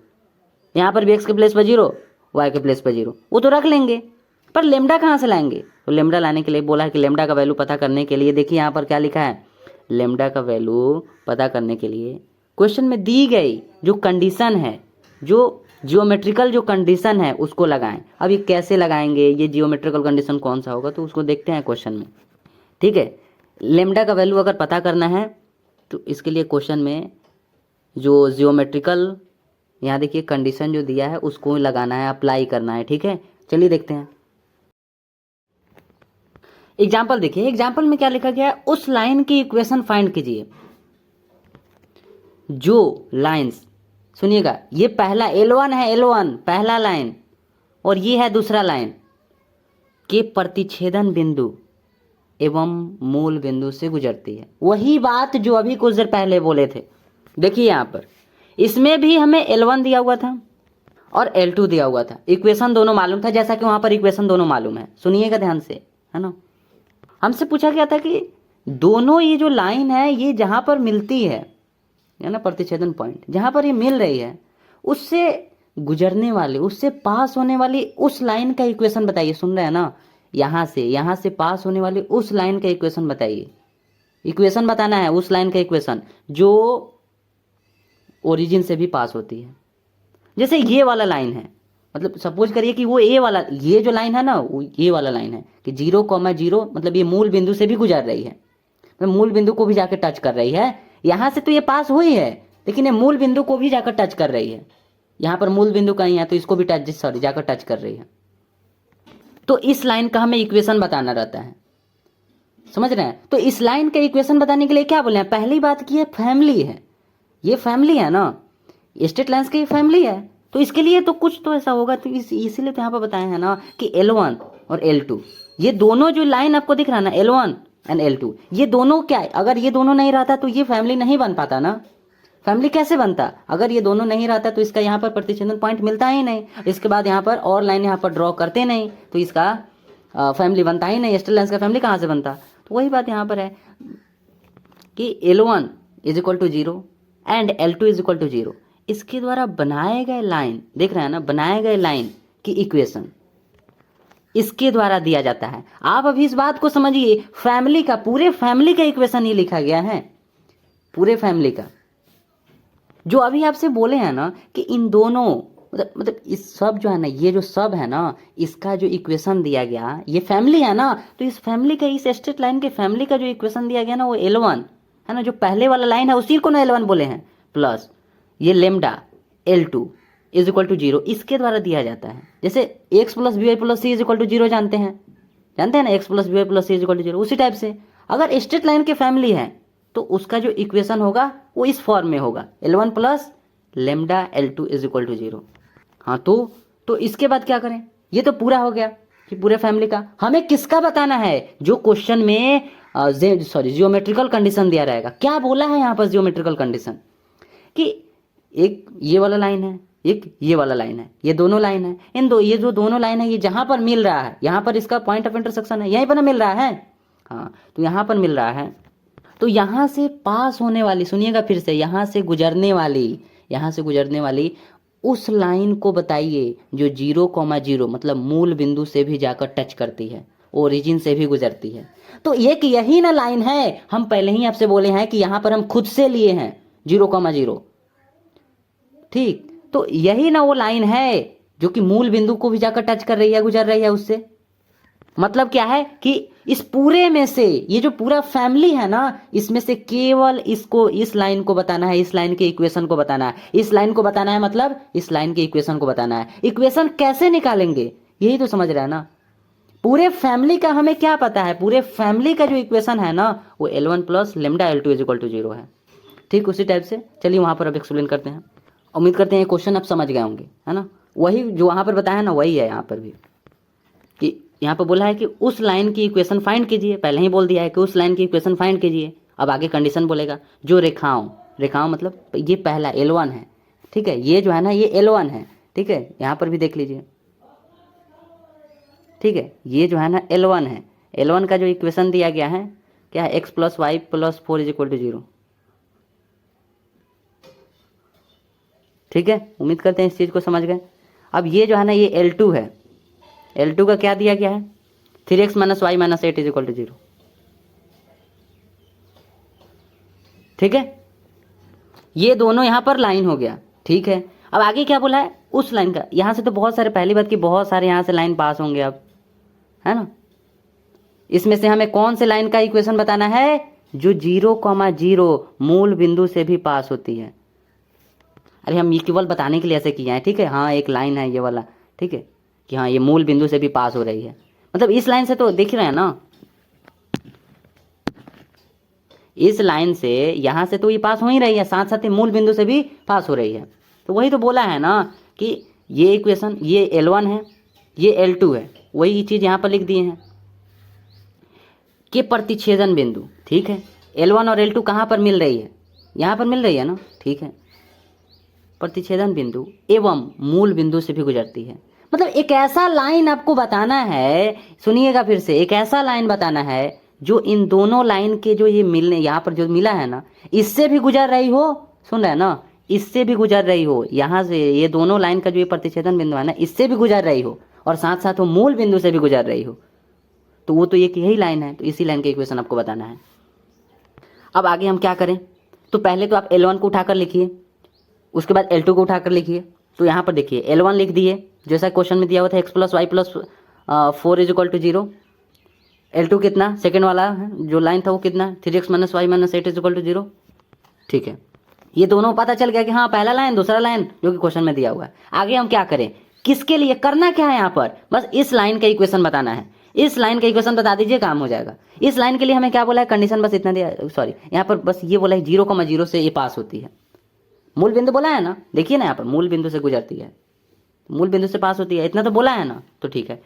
यहाँ पर भी x के प्लेस पर 0, y के प्लेस पर 0, वो तो रख लेंगे। पर लेमडा कहाँ से लाएंगे, तो लेमडा लाने के लिए बोला है कि लेमडा का वैल्यू पता करने के लिए, देखिए यहाँ पर क्या लिखा है, लेमडा का वैल्यू पता करने के लिए क्वेश्चन में दी गई जो कंडीशन है, जो जियोमेट्रिकल जो कंडीशन है उसको लगाएं। अब ये कैसे लगाएंगे, ये जियोमेट्रिकल कंडीशन कौन सा होगा, तो उसको देखते हैं क्वेश्चन में। ठीक है, लेमडा का वैल्यू अगर पता करना है तो इसके लिए क्वेश्चन में जो जियोमेट्रिकल, यहाँ देखिए कंडीशन जो दिया है उसको लगाना है, अप्लाई करना है। ठीक है, चलिए देखते हैं एग्जाम्पल। देखिए एग्जाम्पल में क्या लिखा गया है, उस लाइन की इक्वेशन फाइंड कीजिए जो लाइंस, सुनिएगा, ये पहला L1 है, L1 पहला लाइन, और ये है दूसरा लाइन, के प्रतिच्छेदन बिंदु एवं मूल बिंदु से गुजरती है। वही बात जो अभी कुछ देर पहले बोले थे। देखिए यहाँ पर इसमें भी हमें L1 दिया हुआ था और L2 दिया हुआ था, इक्वेशन दोनों मालूम था, जैसा कि वहां पर इक्वेशन दोनों मालूम है। सुनिएगा ध्यान से, है ना, हमसे पूछा गया था कि दोनों ये जो लाइन है ये जहां पर मिलती है ना, प्रतिच्छेदन पॉइंट जहां पर ये मिल रही है, उससे गुजरने वाली, उससे पास होने वाली उस लाइन का इक्वेशन बताइए। सुन रहे हैं ना, यहाँ से पास होने वाली उस लाइन का इक्वेशन बताइए। इक्वेशन बताना है उस लाइन का इक्वेशन जो ओरिजिन से भी पास होती है। जैसे ये वाला लाइन है, मतलब सपोज करिए कि वो ए वाला, ये जो लाइन है ना वो ये वाला लाइन है कि 0,0, मतलब ये मूल बिंदु से भी गुजर रही है, मतलब मूल बिंदु को भी जाकर टच कर रही है। यहाँ से तो ये पास हुई है लेकिन ये मूल बिंदु को भी जाकर टच कर रही है। यहाँ पर मूल बिंदु कहीं है तो इसको भी जाकर टच कर रही है। तो इस लाइन का हमें इक्वेशन बताना रहता है, समझ रहे हैं। तो इस लाइन का इक्वेशन बताने के लिए क्या बोले हैं, पहली बात की फैमिली है, ये फैमिली है ना, स्ट्रेट लाइंस की फैमिली है, तो इसके लिए तो कुछ तो ऐसा होगा। तो इसीलिए तो यहाँ पर बताए हैं ना कि L1 और L2, ये दोनों जो लाइन आपको दिख रहा है ना, L1 एंड L2, ये दोनों क्या है, अगर ये दोनों नहीं रहता तो ये फैमिली नहीं बन पाता ना। फैमिली कैसे बनता, अगर ये दोनों नहीं रहता तो इसका यहाँ पर प्रतिच्छेदन पॉइंट मिलता ही नहीं, इसके बाद यहाँ पर और लाइन यहाँ पर ड्रॉ करते नहीं तो इसका फैमिली बनता ही नहीं। स्ट्रेट लाइंस का फैमिली कहाँ से बनता। तो वही बात यहाँ पर है कि L1 is equal to 0 and L2 is equal to 0, इसके द्वारा बनाए गए लाइन, देख रहे हैं ना, बनाए गए लाइन की इक्वेशन इसके द्वारा दिया जाता है। आप अभी इस बात को समझिए, फैमिली का, पूरे फैमिली का इक्वेशन ही लिखा गया है, पूरे फैमिली का। जो अभी आपसे बोले हैं ना कि इन दोनों मतलब इस सब जो है ना, ये जो सब है ना, इसका जो इक्वेशन दिया गया, ये फैमिली है ना, तो इस फैमिली का, इस स्ट्रेट लाइन के फैमिली का जो इक्वेशन दिया गया ना, वो L1 है ना, जो पहले वाला लाइन है उसी को ना L1 बोले हैं, प्लस ये lambda L2 is equal to 0, इसके द्वारा दिया जाता है। जैसे x plus b y plus c is equal to 0 जानते हैं ना, x plus b y plus c is equal to 0, उसी टाइप से अगर स्ट्रेट लाइन के फैमिली है तो उसका जो इक्वेशन होगा वो इस फॉर्म में होगा, L1 plus lambda L2 is equal to 0। हाँ, तो इसके बाद क्या करें, ये तो पूरा हो गया कि पूरे फैमिली का। हमें किसका बताना है, जो क्वेश्चन में जियोमेट्रिकल कंडीशन दिया रहेगा। क्या बोला है यहाँ पर जियोमेट्रिकल कंडीशन, कि एक ये वाला लाइन है, एक ये वाला लाइन है, ये दोनों लाइन है, ये जो दोनों लाइन है, ये जहां पर मिल रहा है, यहाँ पर इसका पॉइंट ऑफ इंटरसेक्शन है, यहीं पर ना मिल रहा है। हाँ, तो यहाँ पर मिल रहा है, तो यहाँ से पास होने वाली, सुनिएगा फिर से, यहाँ से गुजरने वाली उस लाइन को बताइए जो 0,0 मतलब मूल बिंदु से भी जाकर टच करती है, ओरिजिन से भी गुजरती है। तो एक यही ना लाइन है, हम पहले ही आपसे बोले हैं कि यहाँ पर हम खुद से लिए हैं 0,0, ठीक। तो यही ना वो लाइन है जो कि मूल बिंदु को भी जाकर टच कर रही है, गुजर रही है उससे। मतलब क्या है कि इस पूरे में से, ये जो पूरा फैमिली है ना, इसमें से केवल इसको, इस लाइन को बताना है, इस लाइन के इक्वेशन को बताना है, इस लाइन को बताना है, मतलब इस लाइन के इक्वेशन को बताना है। इक्वेशन कैसे निकालेंगे, यही तो समझ रहे हैं ना। पूरे फैमिली का हमें क्या पता है, पूरे फैमिली का जो इक्वेशन है ना, वो L1 plus lambda L2 is equal to 0 है, ठीक। उसी टाइप से चलिए वहां पर अब एक्सप्लेन करते हैं। उम्मीद करते हैं ये क्वेश्चन आप समझ गए होंगे, है ना। वही जो वहां पर बताया ना, वही है यहाँ पर भी, कि यहाँ पर बोला है कि उस लाइन की इक्वेशन फाइंड कीजिए। पहले ही बोल दिया है कि उस लाइन की इक्वेशन फाइंड कीजिए। अब आगे कंडीशन बोलेगा, जो रेखाओं मतलब ये पहला L1 है, ठीक है, ये जो है ना ये L1 है, ठीक है। यहाँ पर भी देख लीजिए, ठीक है, ये जो है ना L1 है। L1 का जो इक्वेशन दिया गया है क्या है, x plus y plus 4 is equal to 0, ठीक है। उम्मीद करते हैं इस चीज़ को समझ गए। अब ये जो है ना ये L2 है, L2 का क्या दिया गया है, 3x minus y minus 8 is equal to 0, ठीक है। ये दोनों यहाँ पर लाइन हो गया, ठीक है। अब आगे क्या बोला है, उस लाइन का, यहाँ से तो बहुत सारे, पहली बात की बहुत सारे यहाँ से लाइन पास होंगे अब, है ना। इसमें से हमें कौन से लाइन का इक्वेशन बताना है, जो 0,0 मूल बिंदु से भी पास होती है। अरे हम ये केवल बताने के लिए ऐसे किए हैं, ठीक है। हाँ, एक लाइन है ये वाला, ठीक है, कि हाँ ये मूल बिंदु से भी पास हो रही है, मतलब इस लाइन से तो देख रहे हैं ना, इस लाइन से यहाँ से तो ये पास हो ही रही है, साथ साथ ही मूल बिंदु से भी पास हो रही है। तो वही तो बोला है ना कि ये इक्वेशन, ये L1 है, ये L2 है, वही चीज़ यहाँ पर लिख दिए हैं कि प्रतिच्छेदन बिंदु, ठीक है। L1 और L2 कहाँ पर मिल रही है, यहाँ पर मिल रही है ना, ठीक है। प्रतिच्छेदन बिंदु एवं मूल बिंदु से भी गुजरती है। मतलब एक ऐसा लाइन आपको बताना है, सुनिएगा फिर से, एक ऐसा लाइन बताना है जो इन दोनों लाइन के जो ये मिलने, यहाँ पर जो मिला है ना, इससे भी गुजर रही हो, सुन रहे हैं ना, इससे भी गुजर रही हो, यहाँ से ये दोनों लाइन का जो ये प्रतिच्छेदन बिंदु है ना, इससे भी गुजर रही हो, और साथ साथ वो मूल बिंदु से भी गुजर रही हो, तो वो तो एक यही लाइन है। तो इसी लाइन का इक्वेशन आपको बताना है। अब आगे हम क्या करें, तो पहले तो आप L1 को उठाकर लिखिए, उसके बाद L2 को उठाकर लिखिए। तो यहाँ पर देखिए L1 लिख दिए, जैसा क्वेश्चन में दिया हुआ था, x plus y plus 4 is equal to 0। L2 कितना, सेकेंड वाला है जो लाइन था वो कितना, 3x minus y minus 8 is equal to 0, ठीक है। ये दोनों पता चल गया कि हाँ पहला लाइन दूसरा लाइन जो कि क्वेश्चन में दिया हुआ है। आगे हम क्या करें, किसके लिए करना क्या है, यहाँ पर बस इस लाइन का इक्वेशन बताना है। इस लाइन का इक्वेशन बता दीजिए, काम हो जाएगा। इस लाइन के लिए हमें क्या बोला है, कंडीशन बस इतना दिया, सॉरी यहाँ पर बस ये बोला है 0,0 से ये पास होती है। मूल बिंदु बोला है ना, देखिए ना यहाँ पर मूल बिंदु से गुजरती है, मूल बिंदु से पास होती है, इतना तो बोला है ना, तो ठीक है।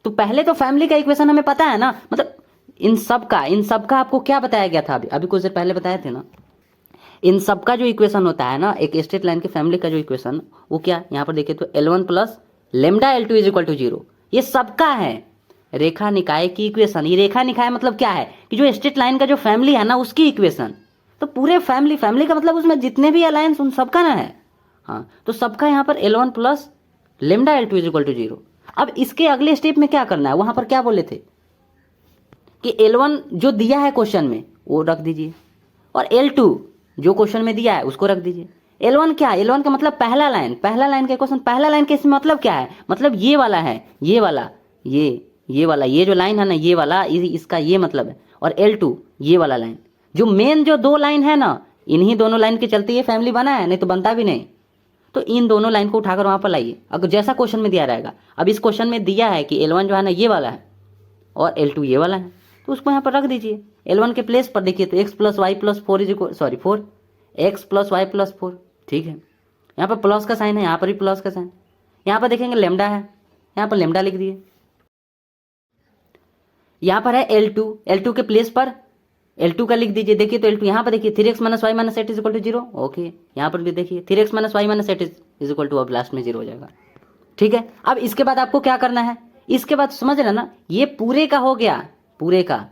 तो पहले तो फैमिली का इक्वेशन हमें पता है ना, मतलब इन सब का आपको क्या बताया गया था, अभी कुछ देर पहले बताए थे ना। इन सब का जो इक्वेशन होता है ना, एक स्ट्रेट लाइन के फैमिली का जो इक्वेशन, वो क्या, यहाँ पर देखिए तो L1 plus lambda L2 is equal to 0, ये सबका है रेखा निकाय की इक्वेशन। ये रेखा निकाय मतलब क्या है, कि जो स्ट्रेट लाइन का जो फैमिली है ना, उसकी इक्वेशन। तो पूरे फैमिली का मतलब उसमें जितने भी अलायंस उन सबका ना है। हाँ, तो सबका यहाँ पर L1 plus lambda L2 is equal to 0। अब इसके अगले स्टेप में क्या करना है, वहां पर क्या बोले थे कि L1 जो दिया है क्वेश्चन में वो रख दीजिए, और L2 जो क्वेश्चन में दिया है उसको रख दीजिए। L1 क्या है? L1 का मतलब पहला लाइन, पहला लाइन का क्वेश्चन, पहला लाइन का इसमें मतलब क्या है? मतलब ये वाला है, ये वाला, ये वाला, ये जो लाइन है ना, ये वाला, इसका ये मतलब है। और L2 ये वाला लाइन, जो मेन जो दो लाइन है ना, इन्हीं दोनों लाइन के चलते ये फैमिली बना है, नहीं तो बनता भी नहीं। तो इन दोनों लाइन को उठाकर वहाँ पर लाइए, अगर जैसा क्वेश्चन में दिया रहेगा। अब इस क्वेश्चन में दिया है कि L1 जो है ना ये वाला है और L2 ये वाला है, तो उसको यहाँ पर रख दीजिए। L1 के प्लेस पर देखिए तो x + y + 4 4 x + y + 4, ठीक है। यहाँ पर प्लस का साइन है, यहाँ पर भी प्लस का साइन। यहाँ पर देखेंगे लेमडा है, यहाँ पर लेमडा लिख दिए। यहाँ पर है L2 के प्लेस पर L2 का लिख दीजिए। देखिए तो L2 यहाँ पर देखिए 3x - y - 8 = 0, ओके। यहाँ पर भी देखिए 3x - y - 8 = अब लास्ट में 0 हो जाएगा, ठीक है। अब इसके बाद आपको क्या करना है, इसके बाद समझ रहे ना, ये पूरे का हो गया, पूरे का।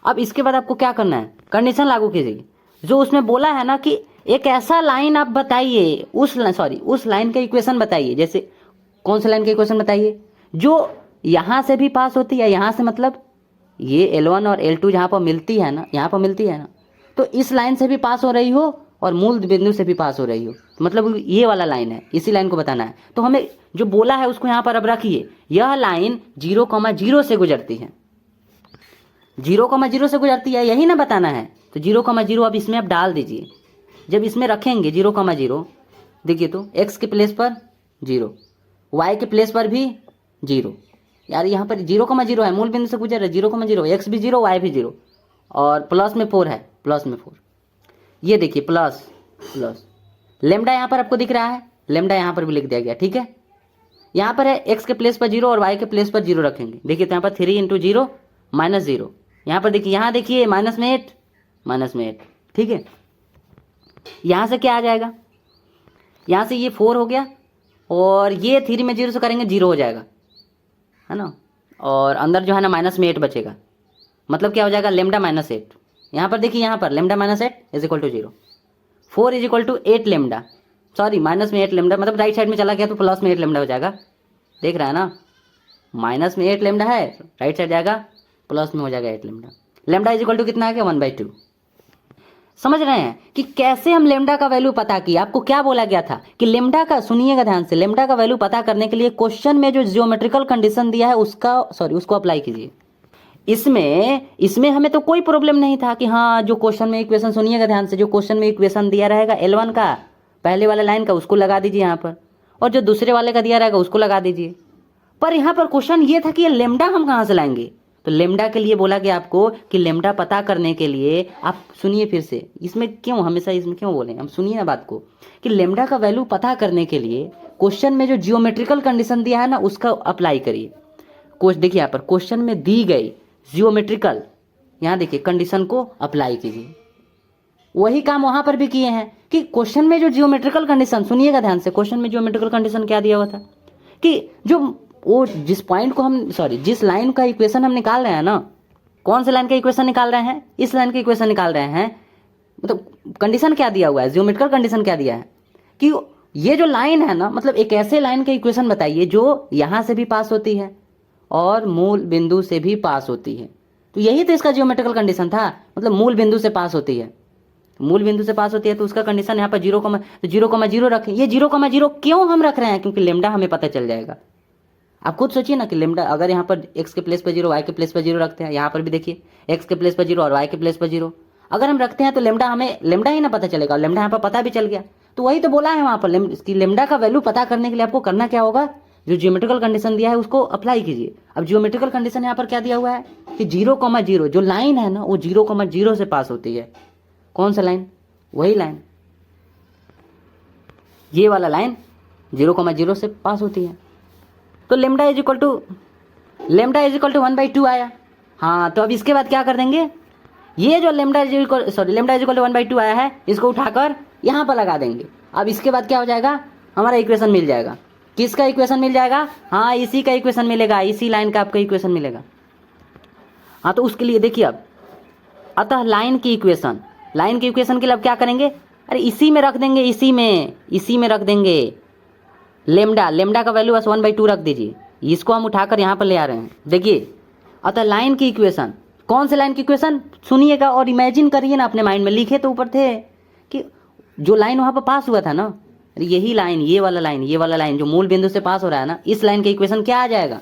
अब इसके बाद आपको क्या करना है, कंडीशन लागू कीजिए। जो उसमें बोला है ना कि एक ऐसा लाइन आप बताइए, उस लाइन का इक्वेशन बताइए। जैसे कौन सा लाइन का इक्वेशन बताइए, जो यहाँ से भी पास होती है, यहाँ से मतलब ये L1 और L2 जहाँ पर मिलती है ना, यहाँ पर मिलती है ना, तो इस लाइन से भी पास हो रही हो और मूल बिंदु से भी पास हो रही हो, मतलब ये वाला लाइन है, इसी लाइन को बताना है। तो हमें जो बोला है उसको यहाँ पर अब रखिए। यह लाइन 0,0 से गुजरती है, 0,0 से गुजरती है, यही ना बताना है। तो 0,0 अब इसमें आप डाल दीजिए। जब इसमें रखेंगे 0,0, देखिए तो x के प्लेस पर 0, y के प्लेस पर भी 0। यार यहाँ पर 0,0 है, मूल बिंदु से गुजर रहा है, 0,0, x भी 0 y भी 0, और प्लस में 4 है, प्लस में 4। ये देखिए प्लस लेमडा यहाँ पर आपको दिख रहा है, लेमडा यहाँ पर भी लिख दिया गया, ठीक है। यहाँ पर है x के प्लेस पर 0 और y के प्लेस पर 0 रखेंगे। देखिए तो यहाँ पर 3 × 0 -0। यहाँ पर देखिए, यहाँ देखिए माइनस में 8, ठीक है। यहाँ से क्या आ जाएगा, यहाँ से ये 4 हो गया, और ये 3 में 0 से करेंगे 0 हो जाएगा, है ना। और अंदर जो है ना माइनस में 8 बचेगा, मतलब क्या हो जाएगा, लेमडा -8। यहाँ पर देखिए, यहाँ पर लेमडा -8 = 0, 4 = 8 लेमडा, सॉरी माइनस में 8 लेमडा, मतलब राइट साइड में चला गया तो प्लस में 8 लेमडा हो जाएगा। देख रहा है ना, माइनस में 8 लेमडा है, राइट साइड जाएगा प्लस में हो जाएगा 8 लेमडा। लेमडा = कितना है, 1/2। समझ रहे हैं कि कैसे हम लेमडा का वैल्यू पता किया। आपको क्या बोला गया था कि लेमडा का, सुनिएगा ध्यान से, लेमडा का वैल्यू पता करने के लिए क्वेश्चन में जो जियोमेट्रिकल कंडीशन दिया है उसको अप्लाई कीजिए। इसमें हमें तो कोई प्रॉब्लम नहीं था कि हाँ, जो क्वेश्चन में इक्वेशन, सुनिएगा ध्यान से, जो क्वेश्चन में इक्वेशन दिया रहेगा L1 का, पहले वाले लाइन का, उसको लगा दीजिए यहाँ पर, और जो दूसरे वाले का दिया रहेगा उसको लगा दीजिए। पर यहाँ पर क्वेश्चन ये था कि ये लेमडा हम कहाँ से लाएंगे। तो लेमडा के लिए बोला गया आपको कि लेमडा पता करने के लिए आप सुनिए फिर से, इसमें क्यों बोले हम, सुनिए ना बात को, कि लेमडा का वैल्यू पता करने के लिए क्वेश्चन में जो जियोमेट्रिकल कंडीशन दिया है ना उसका अप्लाई करिए। देखिए यहाँ पर क्वेश्चन में दी गई जियोमेट्रिकल, यहाँ देखिए कंडीशन को अप्लाई कीजिए। वही काम वहां पर भी किए हैं कि क्वेश्चन में जो जियोमेट्रिकल कंडीशन, सुनिएगा ध्यान से, क्वेश्चन में जियोमेट्रिकल कंडीशन क्या दिया हुआ था कि जो वो जिस पॉइंट को हम, जिस लाइन का इक्वेशन हम निकाल रहे हैं ना, कौन से लाइन का इक्वेशन निकाल रहे हैं, इस लाइन का इक्वेशन निकाल रहे हैं, मतलब कंडीशन क्या दिया हुआ है, जियोमेट्रिकल कंडीशन क्या दिया है कि ये जो लाइन है ना, मतलब एक ऐसे लाइन का इक्वेशन बताइए जो यहाँ से भी पास होती है और मूल बिंदु से भी पास होती है। तो यही तो इसका जियोमेट्रिकल कंडीशन था, मतलब मूल बिंदु से पास होती है, मूल बिंदु से पास होती है, तो उसका कंडीशन यहाँ पर 0,0 रखें। ये 0,0 क्यों हम रख रहे हैं, क्योंकि लेमडा हमें पता चल जाएगा। आप खुद सोचिए ना कि लेमडा, अगर यहाँ पर x के प्लेस पर 0, y के प्लेस पर 0 रखते हैं, यहाँ पर भी देखिए x के प्लेस पर 0 और y के प्लेस पर 0 अगर हम रखते हैं, तो हमें लेमडा ही ना पता चलेगा, और लेमडा यहाँ पर पता भी चल गया। तो वही तो बोला है वहाँ पर कि लेमडा का वैल्यू पता करने के लिए आपको करना क्या होगा, जो जियोमेट्रिकल कंडीशन दिया है उसको अप्लाई कीजिए। अब जियोमेट्रिकल कंडीशन यहाँ पर क्या दिया हुआ है कि 0,0 जो लाइन है ना, वो 0,0 से पास होती है। कौन सा लाइन, वही लाइन, ये वाला लाइन 0,0 से पास होती है। तो लेमडा इज इक्वल टू 1/2 आया। हाँ, तो अब इसके बाद क्या कर देंगे, ये जो लेमडा इज इक्वल टू 1/2 आया है, इसको उठाकर यहाँ पर लगा देंगे। अब इसके बाद क्या हो जाएगा, हमारा इक्वेशन मिल जाएगा। किसका इक्वेशन मिल जाएगा, हाँ इसी का इक्वेशन मिलेगा, इसी लाइन का आपका इक्वेशन मिलेगा। हाँ, तो उसके लिए देखिए अब, अतः लाइन की इक्वेशन के लिए अब क्या करेंगे, अरे इसी में रख देंगे, इसी में रख देंगे लेमडा का वैल्यू बस 1/2 रख दीजिए। इसको हम उठाकर यहाँ पर ले आ रहे हैं। देखिए, अतः लाइन की इक्वेशन कौन से लाइन की इक्वेशन सुनिएगा और इमेजिन करिए ना अपने माइंड में, लिखे तो ऊपर थे कि जो लाइन वहां पर पास हुआ था ना, यही लाइन, ये वाला लाइन, ये वाला लाइन जो मूल बिंदु से पास हो रहा है ना, इस लाइन की इक्वेशन क्या आ जाएगा?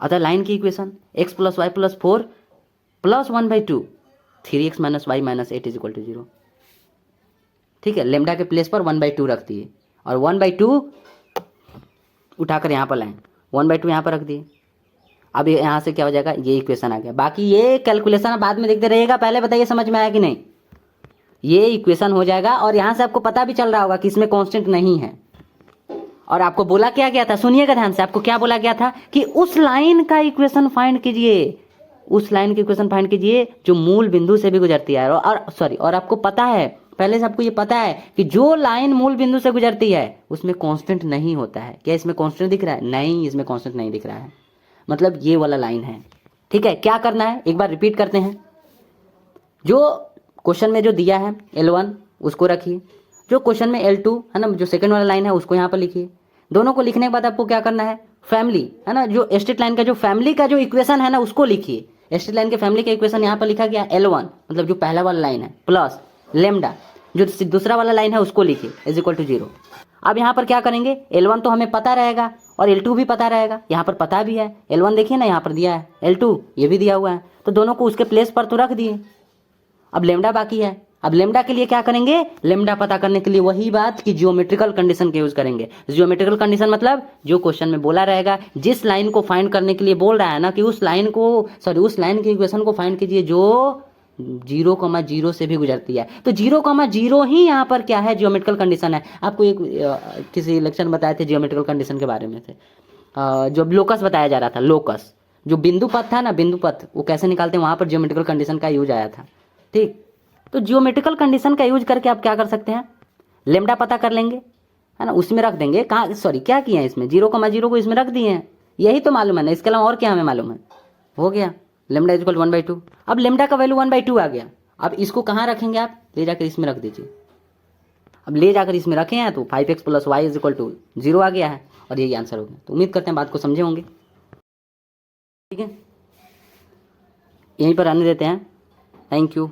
अतः लाइन की equation x + y + 4 + 1/2 3x - y - 8 = 0। ठीक है, लेमडा के प्लेस पर 1/2 रख दिए और 1/2 उठाकर यहाँ पर लाएं, 1/2 यहाँ पर रख दिए। अब यहाँ से क्या हो जाएगा, ये इक्वेशन आ गया। बाकी ये कैलकुलेशन बाद में देखते रहिएगा, पहले बताइए समझ में आया कि नहीं। ये इक्वेशन हो जाएगा और यहाँ से आपको पता भी चल रहा होगा कि इसमें कांस्टेंट नहीं है। और आपको बोला क्या गया था, सुनिएगा ध्यान से, आपको क्या बोला गया था कि उस लाइन का इक्वेशन फाइंड कीजिए, उस लाइन की इक्वेशन फाइंड कीजिए जो मूल बिंदु से भी गुजरती है। और आपको पता है, पहले से आपको ये पता है कि जो लाइन मूल बिंदु से गुजरती है उसमें कांस्टेंट नहीं होता है। क्या इसमें कांस्टेंट दिख रहा है? नहीं, इसमें कांस्टेंट नहीं दिख रहा है, मतलब ये वाला लाइन है। ठीक है, क्या करना है एक बार रिपीट करते हैं। जो क्वेश्चन में जो दिया है L1 उसको रखिए, जो क्वेश्चन में L2 है ना, जो सेकंड वाला लाइन है उसको यहाँ पर लिखिए। दोनों को लिखने के बाद आपको क्या करना है, फैमिली है ना, जो स्ट्रेट लाइन का जो फैमिली का जो इक्वेशन है ना उसको लिखिए। स्ट्रेट लाइन के फैमिली का इक्वेशन यहाँ पर लिखा गया L1, मतलब जो पहला वाला लाइन है, प्लस लेमडा जो दूसरा वाला लाइन है उसको लिखिए = 0। अब यहाँ पर क्या करेंगे, L1 तो हमें पता रहेगा और L2 भी पता रहेगा, यहाँ पर पता भी है। L1 देखिए ना यहाँ पर दिया है, L2 ये भी दिया हुआ है, तो दोनों को उसके प्लेस पर तो रख दिए। अब लेमडा बाकी है। अब लेमडा के लिए क्या करेंगे, लेमडा पता करने के लिए वही बात कि जियोमेट्रिकल कंडीशन के यूज करेंगे। जियोमेट्रिकल कंडीशन मतलब जो क्वेश्चन में बोला रहेगा, जिस लाइन को फाइंड करने के लिए बोल रहा है ना कि उस लाइन की इक्वेशन को फाइंड कीजिए जो 0,0 से भी गुजरती है। तो 0,0 ही यहाँ पर क्या है, जियोमेट्रिकल कंडीशन है। आपको एक किसी लेक्चर में बताए थे जियोमेट्रिकल कंडीशन के बारे में थे, जो लोकस बताया जा रहा था। लोकस जो बिंदु पथ था ना, बिंदु पथ वो कैसे निकालते हैं, वहां पर जियोमेट्रिकल कंडीशन का यूज आया था। ठीक, तो जियोमेट्रिकल कंडीशन का यूज करके आप क्या कर सकते हैं, लेमडा पता कर लेंगे है ना, उसमें रख देंगे। कहाँ, सॉरी क्या किया है इसमें, 0,0 को इसमें रख दिए हैं, यही तो मालूम है ना, इसके अलावा और क्या हमें मालूम है। हो गया, लेमडा = 1/2। अब लेमडा का वैल्यू 1/2 आ गया। अब इसको कहाँ रखेंगे, आप ले जाकर इसमें रख दीजिए। अब ले जाकर इसमें रखे हैं तो 5x + y = 0 आ गया है और यही आंसर हो गया। तो उम्मीद करते हैं बात को समझे होंगे। ठीक है, यहीं पर आने देते हैं। Thank you.